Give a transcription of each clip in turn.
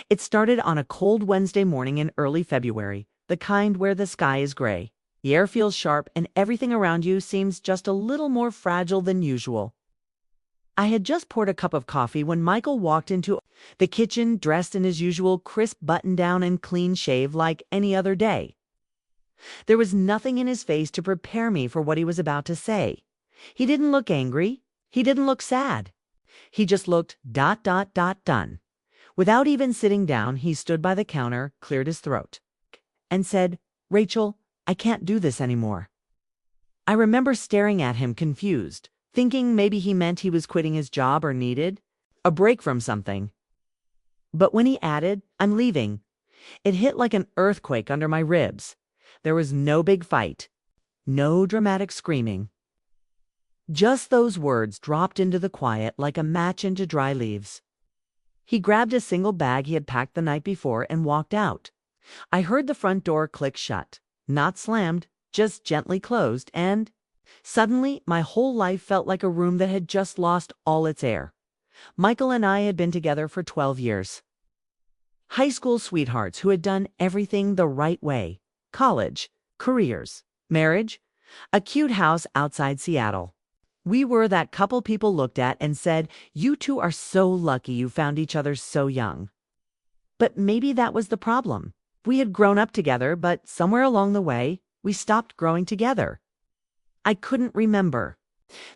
It started on a cold Wednesday morning in early February, the kind where the sky is gray. The air feels sharp and everything around you seems just a little more fragile than usual. I had just poured a cup of coffee when Michael walked into the kitchen dressed in his usual crisp button-down and clean shave like any other day. There was nothing in his face to prepare me for what he was about to say. He didn't look angry. He didn't look sad. He just looked ... done. Without even sitting down, he stood by the counter, cleared his throat, and said, "Rachel, I can't do this anymore." I remember staring at him confused, thinking maybe he meant he was quitting his job or needed a break from something. But when he added, "I'm leaving," it hit like an earthquake under my ribs. There was no big fight, no dramatic screaming. Just those words dropped into the quiet like a match into dry leaves. He grabbed a single bag he had packed the night before and walked out. I heard the front door click shut, not slammed, just gently closed, and suddenly my whole life felt like a room that had just lost all its air. Michael and I had been together for 12 years. High school sweethearts who had done everything the right way. College, careers, marriage, a cute house outside Seattle. We were that couple people looked at and said, "You two are so lucky you found each other so young." But maybe that was the problem. We had grown up together, but somewhere along the way, we stopped growing together. I couldn't remember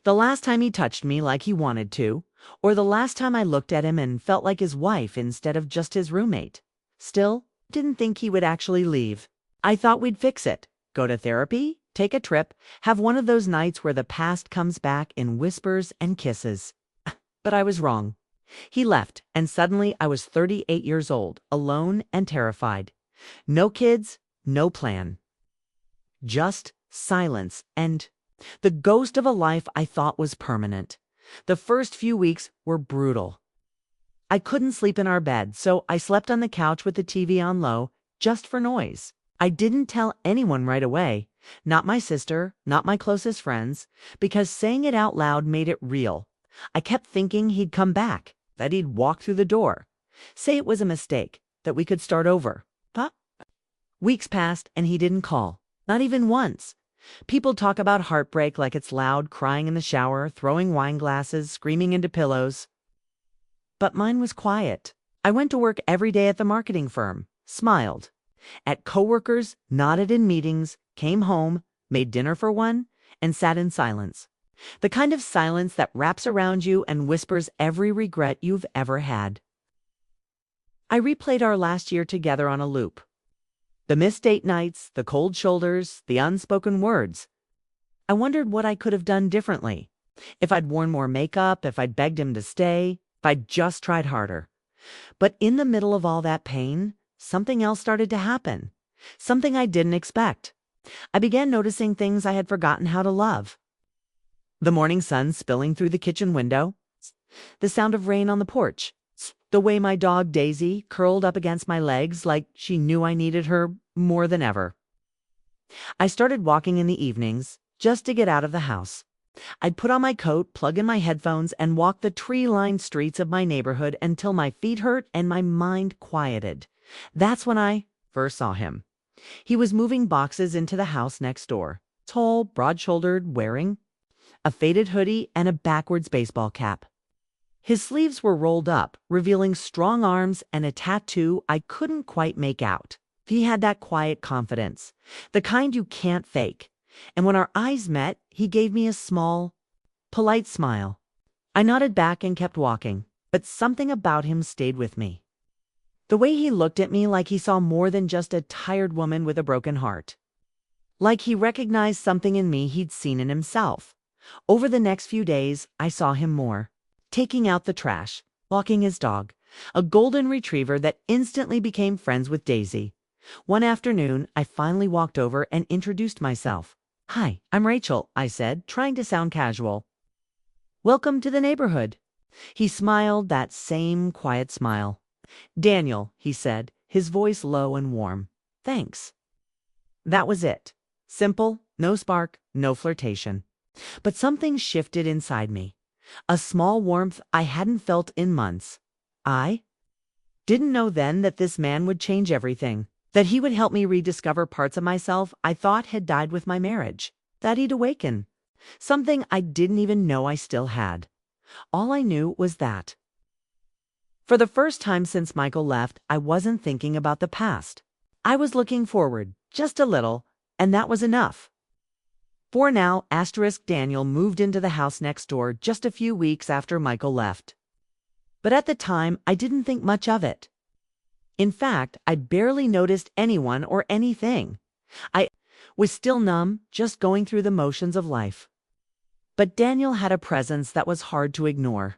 the last time he touched me like he wanted to, or the last time I looked at him and felt like his wife instead of just his roommate. Still, didn't think he would actually leave. I thought we'd fix it, go to therapy, take a trip, have one of those nights where the past comes back in whispers and kisses. But I was wrong. He left, and suddenly I was 38 years old, alone and terrified. No kids, no plan. Just silence and the ghost of a life I thought was permanent. The first few weeks were brutal. I couldn't sleep in our bed, so I slept on the couch with the TV on low, just for noise. I didn't tell anyone right away, not my sister, not my closest friends, because saying it out loud made it real. I kept thinking he'd come back, that he'd walk through the door, say it was a mistake, that we could start over. But weeks passed and he didn't call, not even once. People talk about heartbreak like it's loud, crying in the shower, throwing wine glasses, screaming into pillows. But mine was quiet. I went to work every day at the marketing firm, smiled at coworkers, nodded in meetings, came home, made dinner for one, and sat in silence. The kind of silence that wraps around you and whispers every regret you've ever had. I replayed our last year together on a loop. The missed date nights, the cold shoulders, the unspoken words. I wondered what I could have done differently. If I'd worn more makeup, if I'd begged him to stay, if I'd just tried harder. But in the middle of all that pain, something else started to happen. Something I didn't expect. I began noticing things I had forgotten how to love. The morning sun spilling through the kitchen window. The sound of rain on the porch. The way my dog Daisy curled up against my legs like she knew I needed her more than ever. I started walking in the evenings just to get out of the house. I'd put on my coat, plug in my headphones, and walk the tree-lined streets of my neighborhood until my feet hurt and my mind quieted. That's when I first saw him. He was moving boxes into the house next door, tall, broad-shouldered, wearing a faded hoodie and a backwards baseball cap. His sleeves were rolled up, revealing strong arms and a tattoo I couldn't quite make out. He had that quiet confidence, the kind you can't fake. And when our eyes met, he gave me a small, polite smile. I nodded back and kept walking, but something about him stayed with me. The way he looked at me like he saw more than just a tired woman with a broken heart. Like he recognized something in me he'd seen in himself. Over the next few days, I saw him more. Taking out the trash, walking his dog, a golden retriever that instantly became friends with Daisy. One afternoon, I finally walked over and introduced myself. "Hi, I'm Rachel," I said, trying to sound casual. "Welcome to the neighborhood." He smiled, that same quiet smile. "Daniel," he said, his voice low and warm. "Thanks." That was it. Simple, no spark, no flirtation. But something shifted inside me. A small warmth I hadn't felt in months. I Didn't know then that this man would change everything, that he would help me rediscover parts of myself I thought had died with my marriage, that he'd awaken something I didn't even know I still had. All I knew was that. For the first time since Michael left, I wasn't thinking about the past. I was looking forward, just a little, and that was enough. For now, Daniel moved into the house next door just a few weeks after Michael left. But at the time, I didn't think much of it. In fact, I barely noticed anyone or anything. I was still numb, just going through the motions of life. But Daniel had a presence that was hard to ignore.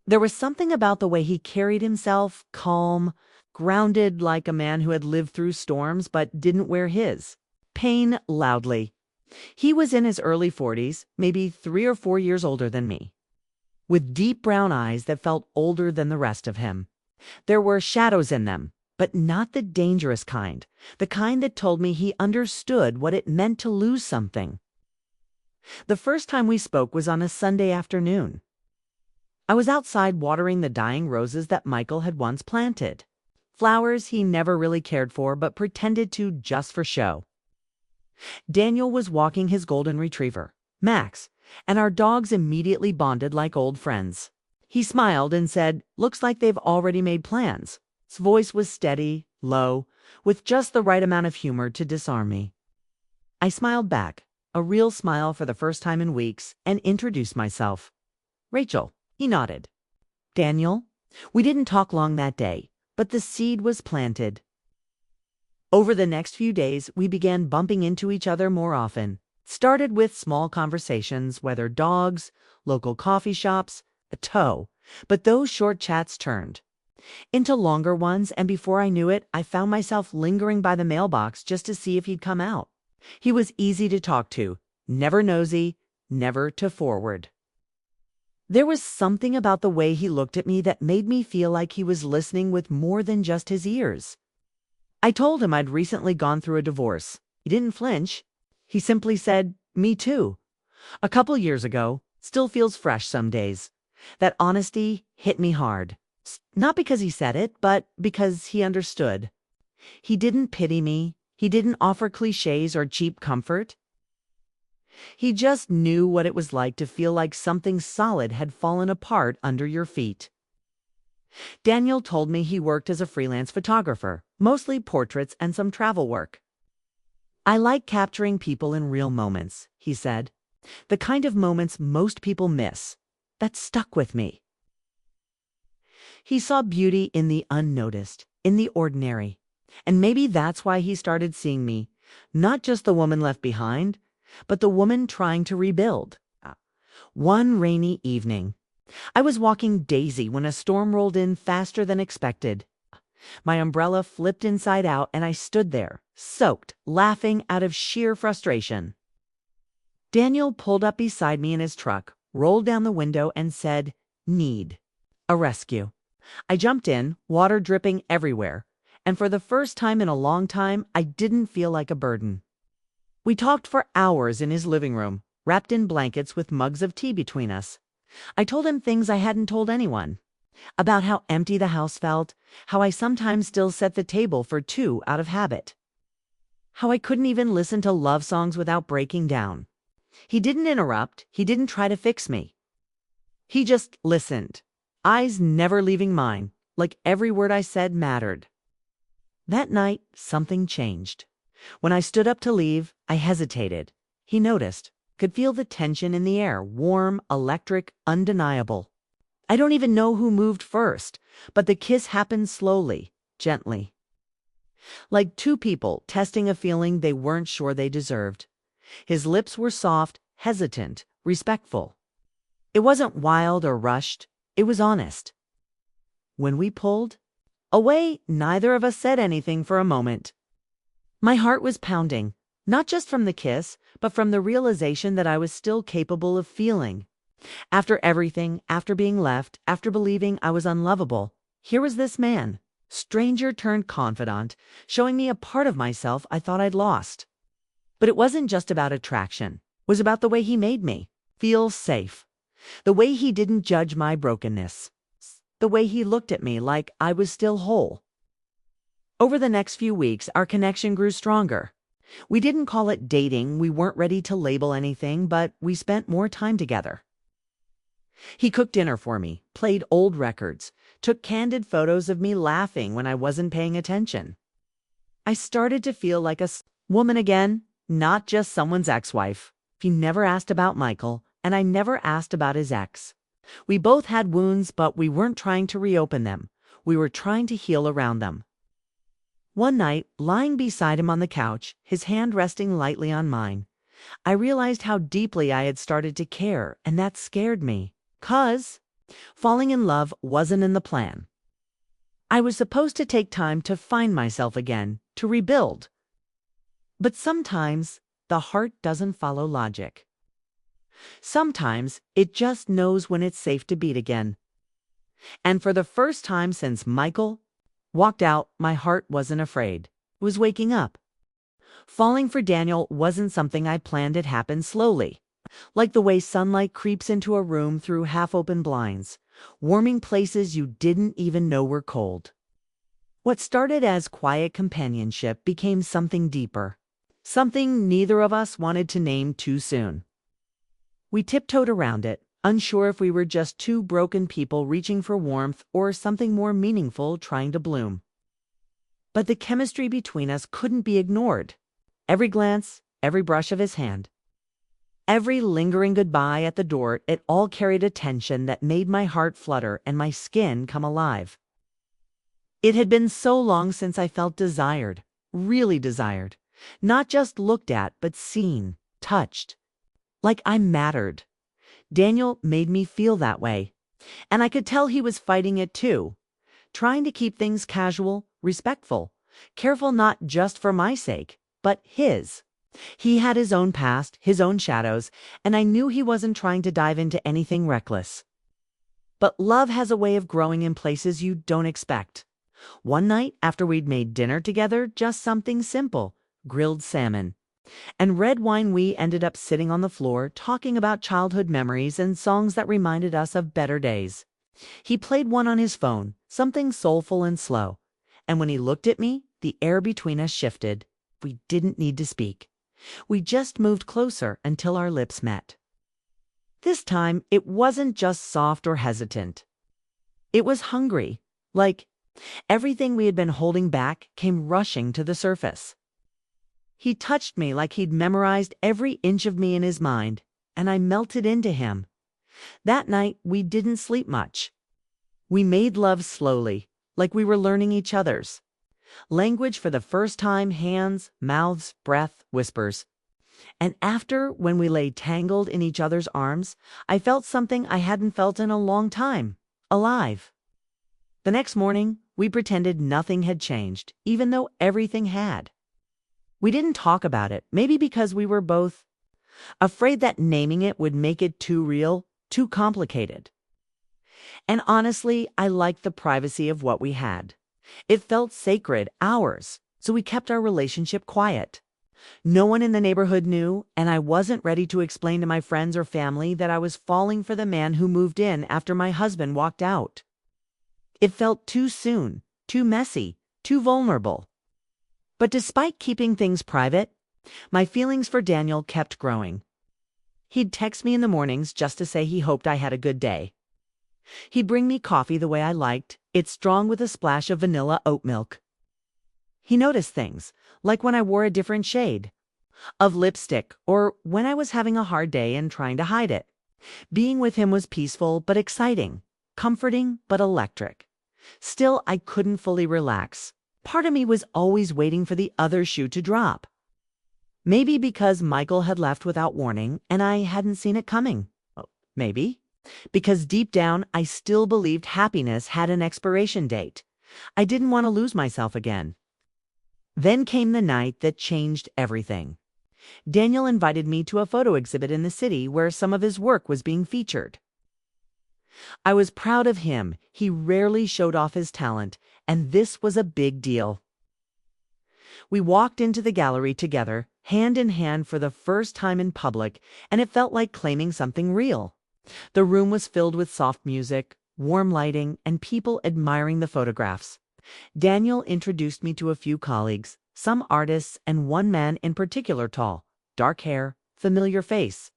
There was something about the way he carried himself, calm, grounded like a man who had lived through storms but didn't wear his pain loudly. He was in his early 40s, maybe 3 or 4 years older than me, with deep brown eyes that felt older than the rest of him. There were shadows in them, but not the dangerous kind, the kind that told me he understood what it meant to lose something. The first time we spoke was on a Sunday afternoon. I was outside watering the dying roses that Michael had once planted. Flowers he never really cared for but pretended to just for show. Daniel was walking his golden retriever, Max, and our dogs immediately bonded like old friends. He smiled and said, "Looks like they've already made plans." His voice was steady, low, with just the right amount of humor to disarm me. I smiled back, a real smile for the first time in weeks, and introduced myself. "Rachel." He nodded. "Daniel?" We didn't talk long that day, but the seed was planted. Over the next few days, we began bumping into each other more often. Started with small conversations, whether dogs, local coffee shops, a tow, but those short chats turned into longer ones, and before I knew it, I found myself lingering by the mailbox just to see if he'd come out. He was easy to talk to, never nosy, never too forward. There was something about the way he looked at me that made me feel like he was listening with more than just his ears. I told him I'd recently gone through a divorce. He didn't flinch. He simply said, "Me too. A couple years ago. Still feels fresh some days." That honesty hit me hard. Not because he said it, but because he understood. He didn't pity me. He didn't offer cliches or cheap comfort. He just knew what it was like to feel like something solid had fallen apart under your feet. Daniel told me he worked as a freelance photographer, mostly portraits and some travel work. "I like capturing people in real moments," he said. "The kind of moments most people miss." That stuck with me. He saw beauty in the unnoticed, in the ordinary. And maybe that's why he started seeing me, not just the woman left behind, but the woman trying to rebuild. One rainy evening, I was walking Daisy when a storm rolled in faster than expected. My umbrella flipped inside out and I stood there, soaked, laughing out of sheer frustration. Daniel pulled up beside me in his truck, rolled down the window and said, "Need a rescue." I jumped in, water dripping everywhere, and for the first time in a long time, I didn't feel like a burden. We talked for hours in his living room, wrapped in blankets with mugs of tea between us. I told him things I hadn't told anyone, about how empty the house felt, how I sometimes still set the table for 2 out of habit, how I couldn't even listen to love songs without breaking down. He didn't interrupt, he didn't try to fix me. He just listened, eyes never leaving mine, like every word I said mattered. That night, something changed. When I stood up to leave, I hesitated. He noticed, could feel the tension in the air, warm, electric, undeniable. I don't even know who moved first, but the kiss happened slowly, gently. Like 2 people testing a feeling they weren't sure they deserved. His lips were soft, hesitant, respectful. It wasn't wild or rushed, it was honest. When we pulled away, neither of us said anything for a moment. My heart was pounding, not just from the kiss, but from the realization that I was still capable of feeling. After everything, after being left, after believing I was unlovable, here was this man, stranger turned confidant, showing me a part of myself I thought I'd lost. But it wasn't just about attraction. It was about the way he made me feel safe, the way he didn't judge my brokenness. the way he looked at me like I was still whole. Over the next few weeks, our connection grew stronger. We didn't call it dating, we weren't ready to label anything, but we spent more time together. He cooked dinner for me, played old records, took candid photos of me laughing when I wasn't paying attention. I started to feel like a woman again, not just someone's ex-wife. He never asked about Michael, and I never asked about his ex. We both had wounds, but we weren't trying to reopen them. We were trying to heal around them. One night, lying beside him on the couch, his hand resting lightly on mine, I realized how deeply I had started to care, and that scared me. 'Cause falling in love wasn't in the plan. I was supposed to take time to find myself again, to rebuild. But sometimes the heart doesn't follow logic. Sometimes it just knows when it's safe to beat again. And for the first time since Michael walked out, my heart wasn't afraid. It was waking up. Falling for Daniel wasn't something I planned. It happened slowly, like the way sunlight creeps into a room through half-open blinds, warming places you didn't even know were cold. What started as quiet companionship became something deeper, something neither of us wanted to name too soon. We tiptoed around it, unsure if we were just two broken people reaching for warmth or something more meaningful trying to bloom. But the chemistry between us couldn't be ignored. Every glance, every brush of his hand, every lingering goodbye at the door, it all carried a tension that made my heart flutter and my skin come alive. It had been so long since I felt desired, really desired, not just looked at, but seen, touched, like I mattered. Daniel made me feel that way, and I could tell he was fighting it too, trying to keep things casual, respectful, careful not just for my sake, but his. He had his own past, his own shadows, and I knew he wasn't trying to dive into anything reckless. But love has a way of growing in places you don't expect. One night, after we'd made dinner together, just something simple, grilled salmon and red wine, we ended up sitting on the floor talking about childhood memories and songs that reminded us of better days. He played one on his phone, something soulful and slow, and when he looked at me, the air between us shifted. We didn't need to speak. We just moved closer until our lips met. This time, it wasn't just soft or hesitant. It was hungry, like everything we had been holding back came rushing to the surface. He touched me like he'd memorized every inch of me in his mind, and I melted into him. That night, we didn't sleep much. We made love slowly, like we were learning each other's language for the first time, hands, mouths, breath, whispers. And after, when we lay tangled in each other's arms, I felt something I hadn't felt in a long time, alive. The next morning, we pretended nothing had changed, even though everything had. We didn't talk about it, maybe because we were both afraid that naming it would make it too real, too complicated. And honestly, I liked the privacy of what we had. It felt sacred, ours, so we kept our relationship quiet. No one in the neighborhood knew, and I wasn't ready to explain to my friends or family that I was falling for the man who moved in after my husband walked out. It felt too soon, too messy, too vulnerable. But despite keeping things private, my feelings for Daniel kept growing. He'd text me in the mornings just to say he hoped I had a good day. He'd bring me coffee the way I liked, it strong with a splash of vanilla oat milk. He noticed things, like when I wore a different shade of lipstick or when I was having a hard day and trying to hide it. Being with him was peaceful but exciting, comforting but electric. Still, I couldn't fully relax. Part of me was always waiting for the other shoe to drop. Maybe because Michael had left without warning and I hadn't seen it coming. Maybe because deep down I still believed happiness had an expiration date. I didn't want to lose myself again. Then came the night that changed everything. Daniel invited me to a photo exhibit in the city where some of his work was being featured. I was proud of him. He rarely showed off his talent, and this was a big deal. We walked into the gallery together, hand in hand for the first time in public, and it felt like claiming something real. The room was filled with soft music, warm lighting, and people admiring the photographs. Daniel introduced me to a few colleagues, some artists, and one man in particular, tall, dark hair, familiar face.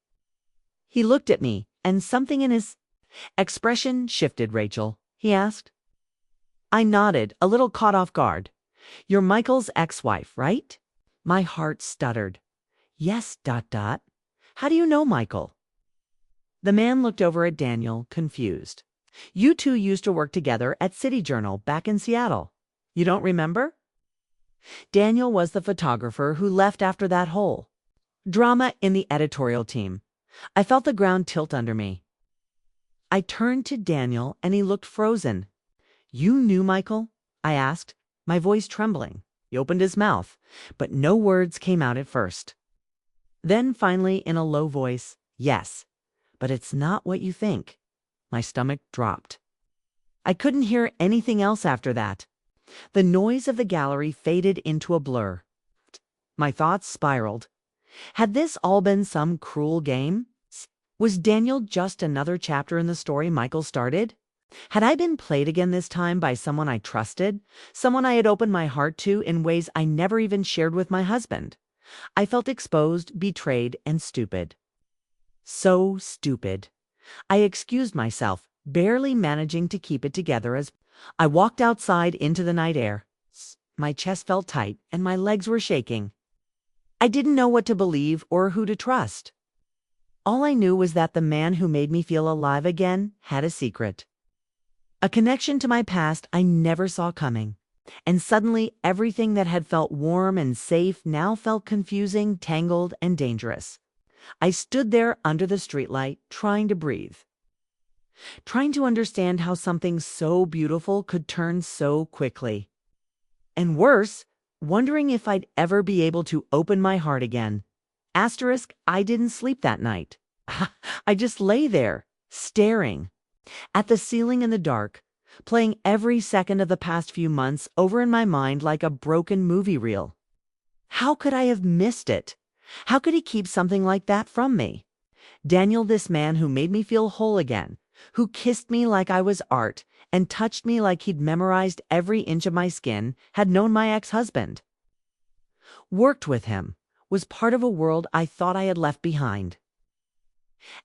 He looked at me, and something in his expression shifted. Rachel, he asked. I nodded, a little caught off guard. You're Michael's ex-wife, right? My heart stuttered. Yes, ... How do you know Michael? The man looked over at Daniel, confused. You two used to work together at City Journal back in Seattle. You don't remember? Daniel was the photographer who left after that whole drama in the editorial team. I felt the ground tilt under me. I turned to Daniel and he looked frozen. You knew Michael? I asked, my voice trembling. He opened his mouth, but no words came out at first. Then finally, in a low voice, yes, but it's not what you think. My stomach dropped. I couldn't hear anything else after that. The noise of the gallery faded into a blur. My thoughts spiraled. Had this all been some cruel game? Was Daniel just another chapter in the story Michael started? Had I been played again this time by someone I trusted, someone I had opened my heart to in ways I never even shared with my husband? I felt exposed, betrayed, and stupid. So stupid. I excused myself, barely managing to keep it together as I walked outside into the night air. My chest felt tight and my legs were shaking. I didn't know what to believe or who to trust. All I knew was that the man who made me feel alive again had a secret. A connection to my past I never saw coming. And suddenly everything that had felt warm and safe now felt confusing, tangled, and dangerous. I stood there under the streetlight, trying to breathe. Trying to understand how something so beautiful could turn so quickly. And worse, wondering if I'd ever be able to open my heart again. Asterisk, I didn't sleep that night. I just lay there, staring at the ceiling in the dark, playing every second of the past few months over in my mind like a broken movie reel. How could I have missed it? How could he keep something like that from me? Daniel, this man who made me feel whole again, who kissed me like I was art and touched me like he'd memorized every inch of my skin, had known my ex-husband. Worked with him, was part of a world I thought I had left behind.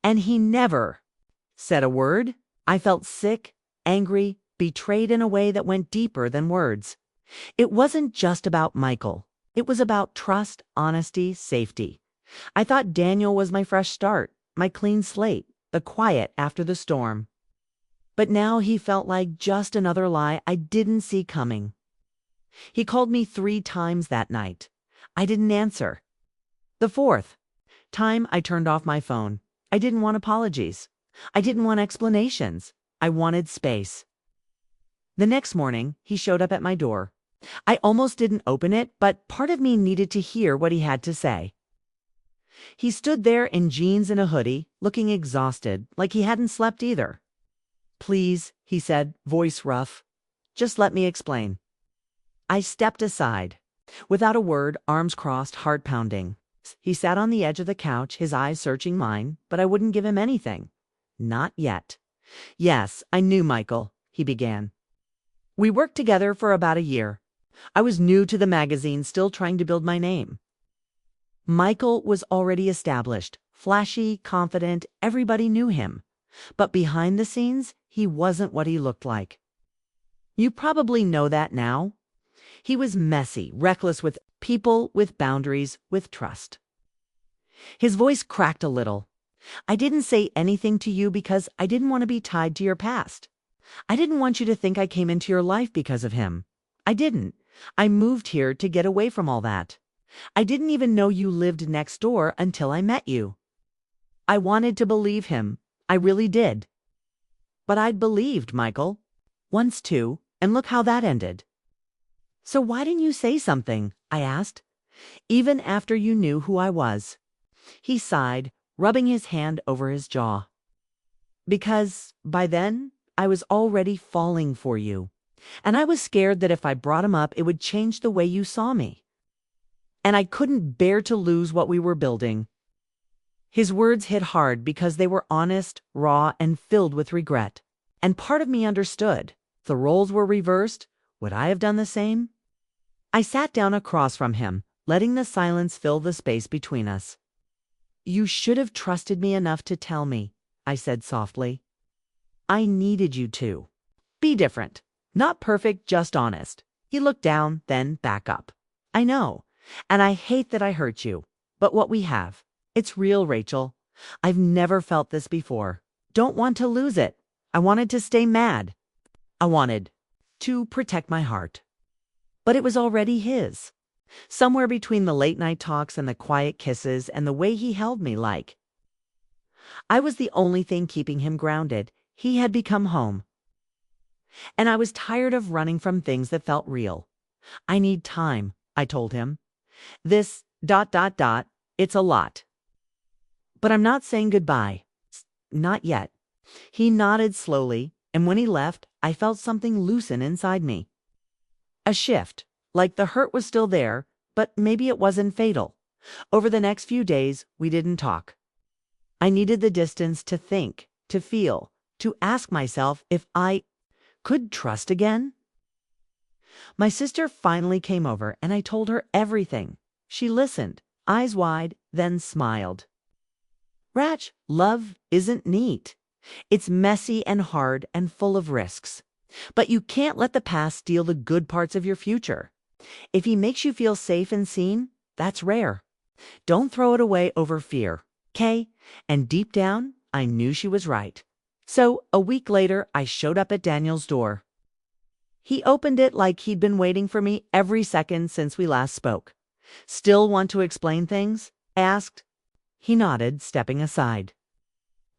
And he never said a word. I felt sick, angry, betrayed in a way that went deeper than words. It wasn't just about Michael. It was about trust, honesty, safety. I thought Daniel was my fresh start, my clean slate, the quiet after the storm. But now he felt like just another lie I didn't see coming. He called me 3 times that night. I didn't answer. The 4th time I turned off my phone. I didn't want apologies. I didn't want explanations. I wanted space. The next morning, he showed up at my door. I almost didn't open it, but part of me needed to hear what he had to say. He stood there in jeans and a hoodie, looking exhausted, like he hadn't slept either. Please, he said, voice rough. Just let me explain. I stepped aside. Without a word, arms crossed, heart pounding. He sat on the edge of the couch, his eyes searching mine, but I wouldn't give him anything. Not yet. Yes, I knew Michael, he began. We worked together for about a year. I was new to the magazine, still trying to build my name. Michael was already established, flashy, confident, everybody knew him. But behind the scenes, he wasn't what he looked like. You probably know that now. He was messy, reckless with people, with boundaries, with trust. His voice cracked a little. I didn't say anything to you because I didn't want to be tied to your past. I didn't want you to think I came into your life because of him. I didn't. I moved here to get away from all that. I didn't even know you lived next door until I met you. I wanted to believe him. I really did. But I'd believed Michael. Once too, and look how that ended. So why didn't you say something? I asked. Even after you knew who I was. He sighed, rubbing his hand over his jaw. Because by then, I was already falling for you. And I was scared that if I brought him up, it would change the way you saw me. And I couldn't bear to lose what we were building. His words hit hard because they were honest, raw, and filled with regret. And part of me understood. If the roles were reversed, would I have done the same? I sat down across from him, letting the silence fill the space between us. "You should have trusted me enough to tell me," I said softly. "I needed you to. Be different. Not perfect, just honest." He looked down, then back up. "I know, and I hate that I hurt you. But what we have, it's real, Rachel. I've never felt this before. Don't want to lose it. I wanted to stay mad. I wanted to protect my heart." But it was already his. Somewhere between the late-night talks and the quiet kisses and the way he held me like I was the only thing keeping him grounded. He had become home. And I was tired of running from things that felt real. "I need time," I told him. "This ... it's a lot. But I'm not saying goodbye. Not yet." He nodded slowly, and when he left, I felt something loosen inside me. A shift, like the hurt was still there, but maybe it wasn't fatal. Over the next few days, we didn't talk. I needed the distance to think, to feel, to ask myself if I could trust again. My sister finally came over, and I told her everything. She listened, eyes wide, then smiled. "Rach, love isn't neat. It's messy and hard and full of risks. But you can't let the past steal the good parts of your future. If he makes you feel safe and seen, that's rare. Don't throw it away over fear, 'kay?" And deep down, I knew she was right. So, a week later, I showed up at Daniel's door. He opened it like he'd been waiting for me every second since we last spoke. "Still want to explain things?" I asked. He nodded, stepping aside.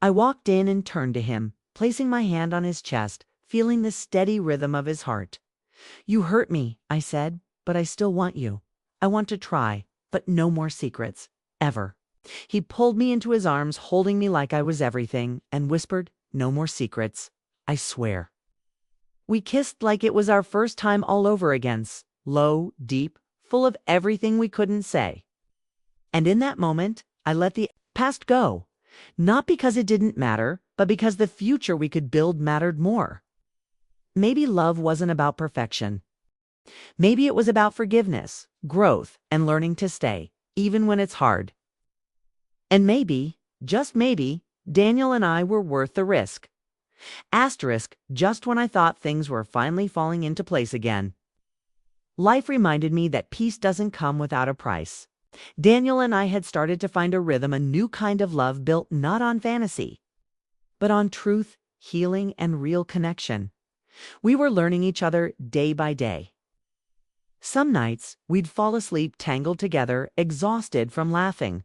I walked in and turned to him, placing my hand on his chest, feeling the steady rhythm of his heart. "You hurt me," I said, "but I still want you. I want to try, but no more secrets. Ever." He pulled me into his arms, holding me like I was everything, and whispered, "No more secrets. I swear." We kissed like it was our first time all over again, low, deep, full of everything we couldn't say. And in that moment, I let the past go. Not because it didn't matter, but because the future we could build mattered more. Maybe love wasn't about perfection. Maybe it was about forgiveness, growth, and learning to stay, even when it's hard. And maybe, just maybe, Daniel and I were worth the risk. Asterisk, just when I thought things were finally falling into place again. Life reminded me that peace doesn't come without a price. Daniel and I had started to find a rhythm, a new kind of love built not on fantasy, but on truth, healing, and real connection. We were learning each other day by day. Some nights, we'd fall asleep tangled together, exhausted from laughing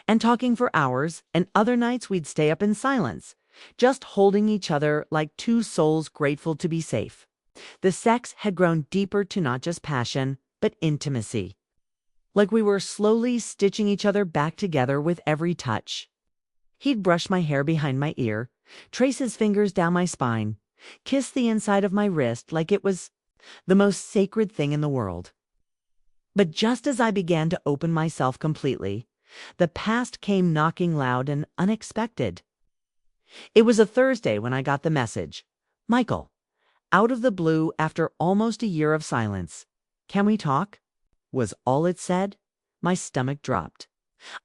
and talking for hours, and other nights we'd stay up in silence, just holding each other like two souls grateful to be safe. The sex had grown deeper to not just passion, but intimacy. Like we were slowly stitching each other back together with every touch. He'd brush my hair behind my ear, trace his fingers down my spine, kiss the inside of my wrist like it was the most sacred thing in the world. But just as I began to open myself completely, the past came knocking loud and unexpected. It was a Thursday when I got the message. "Michael, out of the blue after almost a year of silence. Can we talk?" was all it said. My stomach dropped.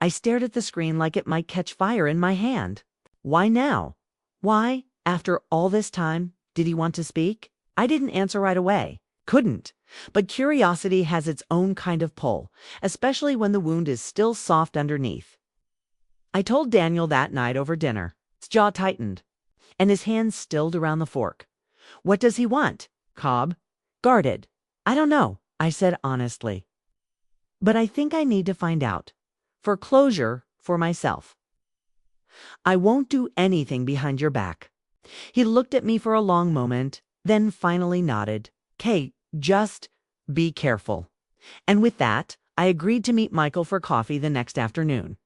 I stared at the screen like it might catch fire in my hand. Why now? Why, after all this time, did he want to speak? I didn't answer right away. Couldn't. But curiosity has its own kind of pull, especially when the wound is still soft underneath. I told Daniel that night over dinner. His jaw tightened, and his hands stilled around the fork. "What does he want?" "Cobb." "Guarded." "I don't know," I said honestly. "But I think I need to find out. For closure, for myself." "I won't do anything behind your back." He looked at me for a long moment, then finally nodded. "Kate, just be careful." And with that, I agreed to meet Michael for coffee the next afternoon.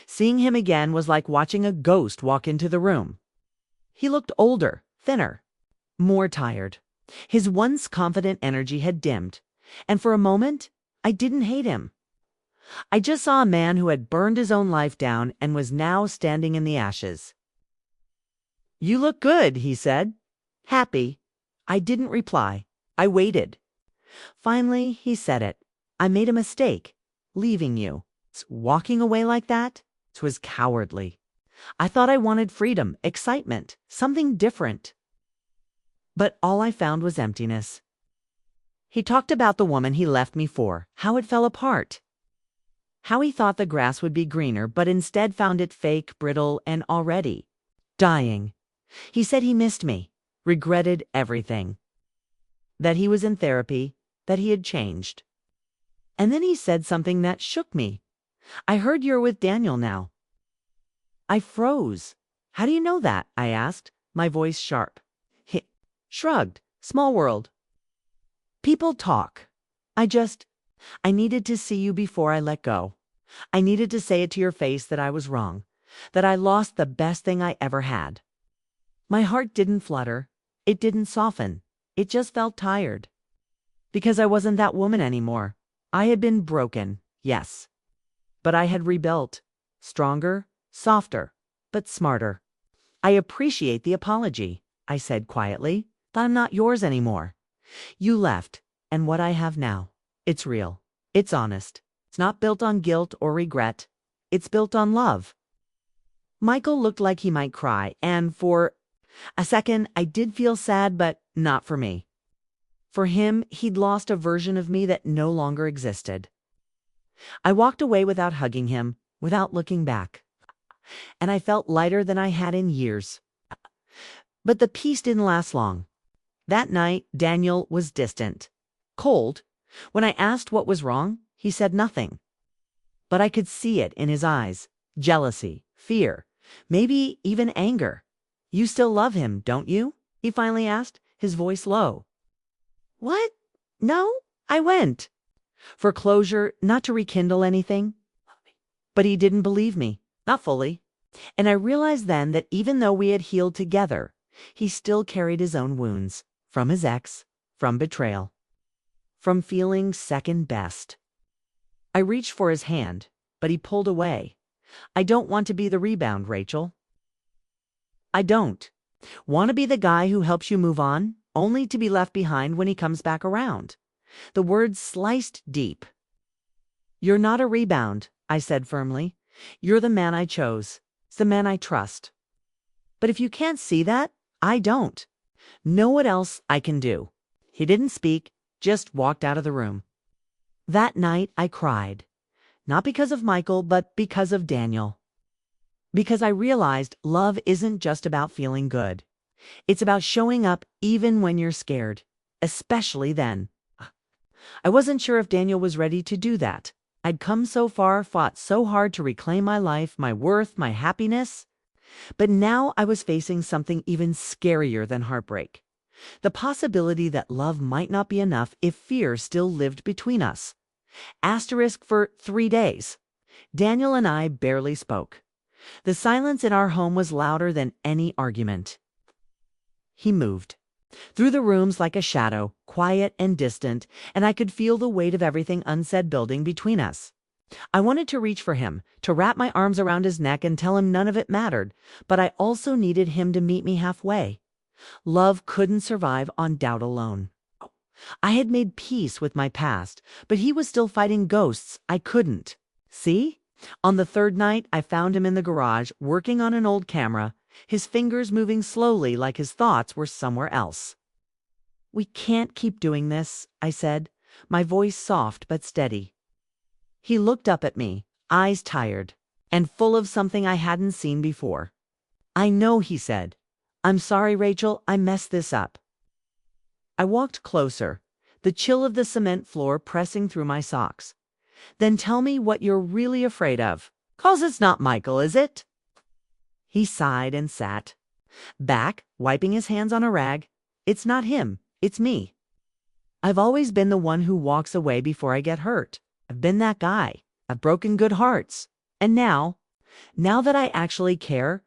Seeing him again was like watching a ghost walk into the room. He looked older, thinner, more tired. His once confident energy had dimmed, and for a moment, I didn't hate him. I just saw a man who had burned his own life down and was now standing in the ashes. "You look good," he said. Happy. I didn't reply. I waited. Finally, he said it. I made a mistake. Leaving you. Walking away like that? 'Twas cowardly. I thought I wanted freedom, excitement, something different. But all I found was emptiness. He talked about the woman he left me for, how it fell apart. How he thought the grass would be greener, but instead found it fake, brittle, and already dying. He said he missed me, regretted everything. That he was in therapy, that he had changed. And then he said something that shook me. I heard you're with Daniel now. I froze. How do you know that? I asked, my voice sharp. He shrugged. Small world. People talk. I needed to see you before I let go. I needed to say it to your face that I was wrong, that I lost the best thing I ever had. My heart didn't flutter. It didn't soften. It just felt tired. Because I wasn't that woman anymore. I had been broken, yes. But I had rebuilt. Stronger, softer, but smarter. I appreciate the apology, I said quietly, but I'm not yours anymore. You left, and what I have now, it's real. It's honest. It's not built on guilt or regret. It's built on love. Michael looked like he might cry, and for a second I did feel sad, but not for me. For him, he'd lost a version of me that no longer existed. I walked away without hugging him, without looking back. And I felt lighter than I had in years. But the peace didn't last long. That night, Daniel was distant, cold. When I asked what was wrong, he said nothing. But I could see it in his eyes. Jealousy, fear, maybe even anger. You still love him, don't you? He finally asked, his voice low. What? No, I went. For closure, not to rekindle anything. But he didn't believe me, not fully. And I realized then that even though we had healed together, he still carried his own wounds. From his ex, from betrayal, from feeling second best. I reached for his hand, but he pulled away. I don't want to be the rebound, Rachel. I don't. Want to be the guy who helps you move on, only to be left behind when he comes back around. The words sliced deep. You're not a rebound, I said firmly. You're the man I chose. It's the man I trust. But if you can't see that, I don't. Know what else I can do. He didn't speak, just walked out of the room. That night I cried. Not because of Michael, but because of Daniel. Because I realized love isn't just about feeling good. It's about showing up even when you're scared, especially then. I wasn't sure if Daniel was ready to do that. I'd come so far, fought so hard to reclaim my life, my worth, my happiness. But now I was facing something even scarier than heartbreak. The possibility that love might not be enough if fear still lived between us. Asterisk for 3 days. Daniel and I barely spoke. The silence in our home was louder than any argument. He moved. Through the rooms like a shadow, quiet and distant, and I could feel the weight of everything unsaid building between us. I wanted to reach for him, to wrap my arms around his neck and tell him none of it mattered, but I also needed him to meet me halfway. Love couldn't survive on doubt alone. I had made peace with my past, but he was still fighting ghosts. I couldn't. See? On the 3rd night, I found him in the garage, working on an old camera, his fingers moving slowly like his thoughts were somewhere else. We can't keep doing this, I said, my voice soft but steady. He looked up at me, eyes tired, and full of something I hadn't seen before. I know, he said. I'm sorry, Rachel, I messed this up. I walked closer, the chill of the cement floor pressing through my socks. Then tell me what you're really afraid of. 'Cause it's not Michael, is it? He sighed and sat back, wiping his hands on a rag. It's not him, it's me. I've always been the one who walks away before I get hurt. I've been that guy. I've broken good hearts. And now that I actually care,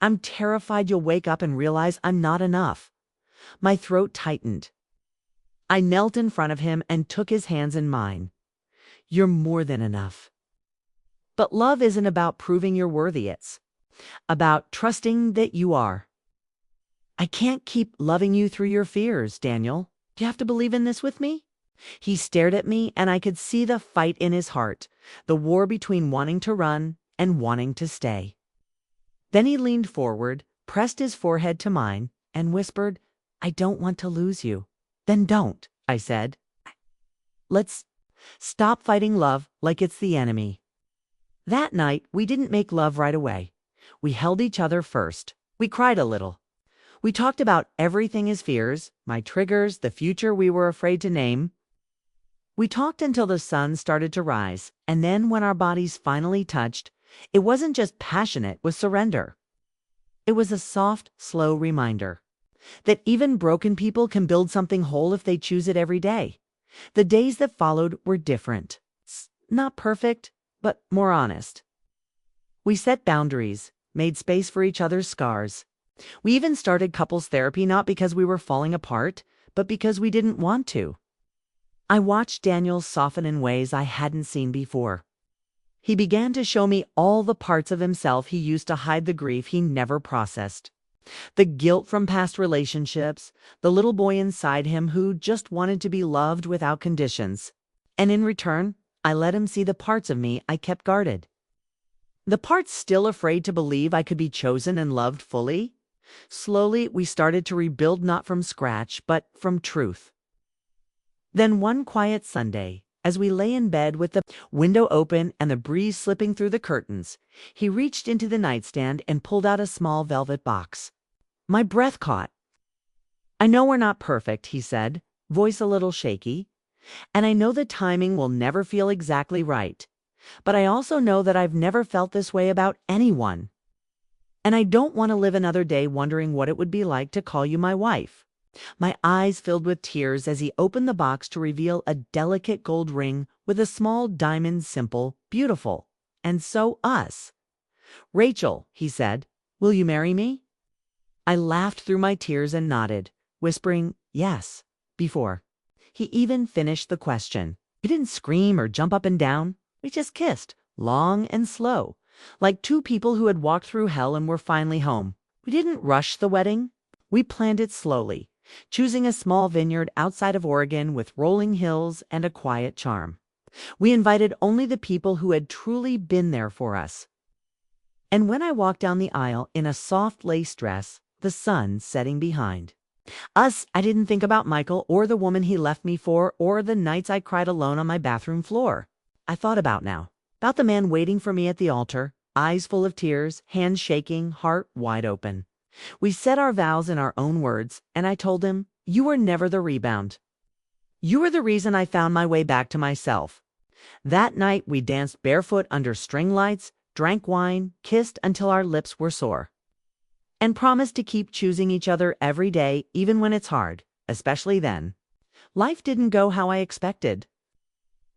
I'm terrified you'll wake up and realize I'm not enough. My throat tightened. I knelt in front of him and took his hands in mine. You're more than enough. But love isn't about proving you're worthy, it's about trusting that you are. I can't keep loving you through your fears, Daniel. Do you have to believe in this with me? He stared at me, and I could see the fight in his heart, the war between wanting to run and wanting to stay. Then he leaned forward, pressed his forehead to mine, and whispered, I don't want to lose you. Then don't, I said. Let's stop fighting love like it's the enemy. That night, we didn't make love right away. We held each other first. We cried a little. We talked about everything his fears, my triggers, the future we were afraid to name. We talked until the sun started to rise, and then when our bodies finally touched, it wasn't just passionate with surrender. It was a soft, slow reminder that even broken people can build something whole if they choose it every day. The days that followed were different. Not perfect, but more honest. We set boundaries, made space for each other's scars. We even started couples therapy not because we were falling apart, but because we didn't want to. I watched Daniel soften in ways I hadn't seen before. He began to show me all the parts of himself he used to hide the grief he never processed. The guilt from past relationships, the little boy inside him who just wanted to be loved without conditions. And in return, I let him see the parts of me I kept guarded. The parts still afraid to believe I could be chosen and loved fully. Slowly, we started to rebuild not from scratch, but from truth. Then one quiet Sunday, as we lay in bed with the window open and the breeze slipping through the curtains, he reached into the nightstand and pulled out a small velvet box. My breath caught. I know we're not perfect, he said, voice a little shaky, and I know the timing will never feel exactly right, but I also know that I've never felt this way about anyone. And I don't want to live another day wondering what it would be like to call you my wife. My eyes filled with tears as he opened the box to reveal a delicate gold ring with a small diamond symbol, beautiful, and so us. Rachel, he said, will you marry me? I laughed through my tears and nodded, whispering, yes, before he even finished the question. We didn't scream or jump up and down. We just kissed, long and slow, like two people who had walked through hell and were finally home. We didn't rush the wedding. We planned it slowly, choosing a small vineyard outside of Oregon with rolling hills and a quiet charm. We invited only the people who had truly been there for us. And when I walked down the aisle in a soft lace dress, the sun setting behind us, I didn't think about Michael or the woman he left me for or the nights I cried alone on my bathroom floor. I thought about the man waiting for me at the altar, eyes full of tears, hands shaking, heart wide open. We said our vows in our own words, and I told him, you were never the rebound. You were the reason I found my way back to myself. That night we danced barefoot under string lights, drank wine, kissed until our lips were sore, and promised to keep choosing each other every day, even when it's hard, especially then. Life didn't go how I expected.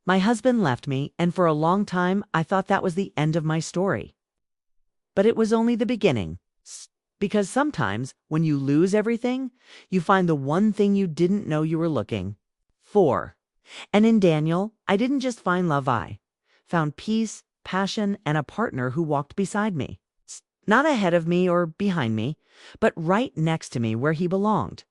My husband left me, and for a long time I thought that was the end of my story. But it was only the beginning. Because sometimes, when you lose everything, you find the one thing you didn't know you were looking for. And in Daniel, I didn't just find love, I found peace, passion, and a partner who walked beside me. Not ahead of me or behind me, but right next to me where he belonged.